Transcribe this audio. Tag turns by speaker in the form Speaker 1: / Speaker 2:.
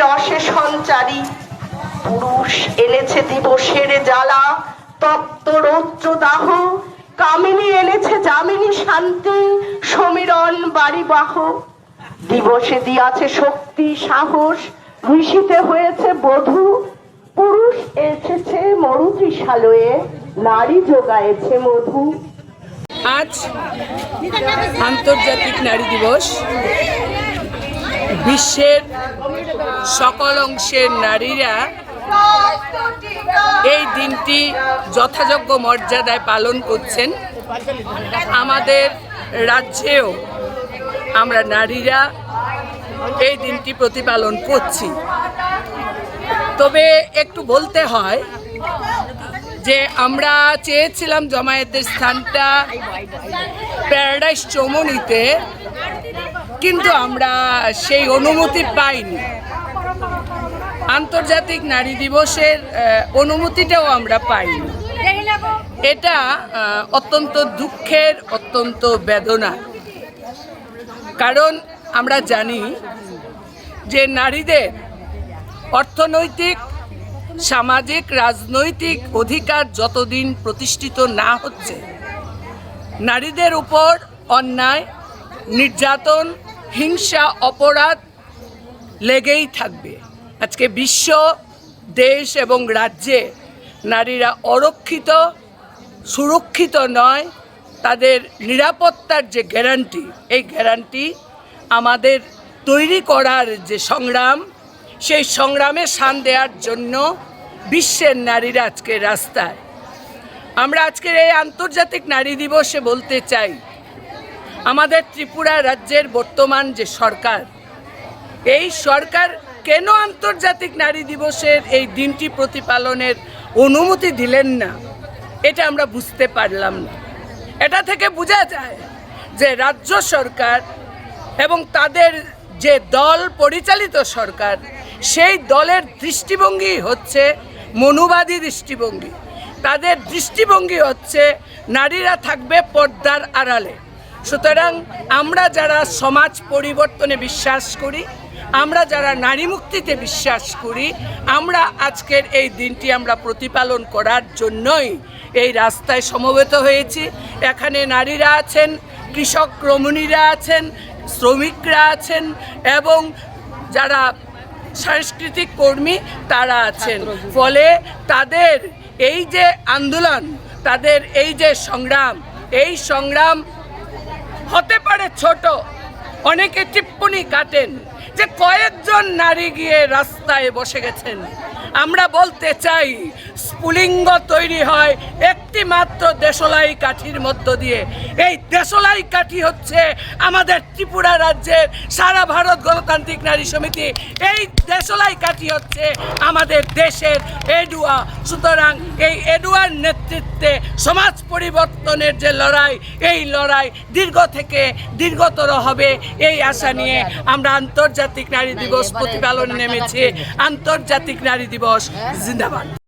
Speaker 1: রসে সঞ্চারী পুরুষ এনেছে দিবসের জ্বালা তপ্ত রৌদ্র দাহ কামিনী এনেছে যামিনী শান্তি সমীরণ বাড়িবাহ দিবসে দিয়াছে শক্তি সাহস ঋষিতে হয়েছে বধূ পুরুষ এসেছে মরুতৃষালয়ে নারী যোগায়েছে মধু।
Speaker 2: আজ আন্তর্জাতিক নারী দিবস। বিশ্বের সকল অংশের নারীরা এই দিনটি যথাযোগ্য মর্যাদায় পালন করছেন। আমাদের রাজ্যেও আমরা নারীরা এই দিনটি প্রতিপালন করছি। তবে একটু বলতে হয় যে আমরা চেয়েছিলাম জামায়াতের স্থানটা প্যারাডাইস চৌমুহনীতে, কিন্তু আমরা সেই অনুমতি পাইনি। আন্তর্জাতিক নারী দিবসের অনুমতিটাও আমরা পাইনি। এটা অত্যন্ত দুঃখের, অত্যন্ত বেদনা। কারণ আমরা জানি যে নারীদের অর্থনৈতিক, সামাজিক, রাজনৈতিক অধিকার যতদিন প্রতিষ্ঠিত না হচ্ছে, নারীদের উপর অন্যায়, নির্যাতন, হিংসা, অপরাধ লেগেই থাকবে। আজকে বিশ্ব, দেশ এবং রাজ্যে নারীরা অরক্ষিত, সুরক্ষিত নয়। তাদের নিরাপত্তার যে গ্যারান্টি, এই গ্যারান্টি আমাদের তৈরি করার যে সংগ্রাম, সেই সংগ্রামে শান দেওয়ার জন্য বিশ্বের নারীরা আজকে রাস্তায়। আমরা আজকের এই আন্তর্জাতিক নারী দিবসে বলতে চাই, আমাদের ত্রিপুরা রাজ্যের বর্তমান যে সরকার, এই সরকার কেন আন্তর্জাতিক নারী দিবসের এই দিনটি প্রতিপালনের অনুমতি দিলেন না, এটা আমরা বুঝতে পারলাম না। এটা থেকে বোঝা যায় যে রাজ্য সরকার এবং তাদের যে দল পরিচালিত সরকার, সেই দলের দৃষ্টিভঙ্গি হচ্ছে মনুবাদী দৃষ্টিভঙ্গি। তাদের দৃষ্টিভঙ্গি হচ্ছে নারীরা থাকবে পর্দার আড়ালে। সুতরাং আমরা যারা সমাজ পরিবর্তনে বিশ্বাস করি, আমরা যারা নারী মুক্তিতে বিশ্বাস করি, আমরা আজকের এই দিনটি আমরা প্রতিপালন করার জন্যই এই রাস্তায় সমবেত হয়েছি। এখানে নারীরা আছেন, কৃষক রমণীরা আছেন, শ্রমিকরা আছেন এবং যারা সাংস্কৃতিক কর্মী তারা আছেন। ফলে তাদের এই যে আন্দোলন, তাদের এই যে সংগ্রাম, এই সংগ্রাম হতে পারে ছোট। অনেকে টিপ্পনি কাটেন যে কয়েকজন নারী গিয়ে রাস্তায় বসে গেছেন। আমরা বলতে চাই, স্ফুলিঙ্গ তৈরি হয় একটি মাত্র দেশলাই কাঠির মধ্য দিয়ে। এই দেশলাই কাঠি হচ্ছে আমাদের ত্রিপুরা রাজ্যের সারা ভারত গণতান্ত্রিক নারী সমিতি। এই দেশলাই কাঠি হচ্ছে আমাদের দেশের এডুয়া। সুতরাং এই এডুয়ার নেতৃত্বে সমাজ পরিবর্তনের যে লড়াই, এই লড়াই দীর্ঘ থেকে দীর্ঘতর হবে, এই আশা নিয়ে আমরা আন্তর্জাতিক নারী দিবস প্রতিপালনে নেমেছি। আন্তর্জাতিক নারী দিবস জিন্দাবাদ।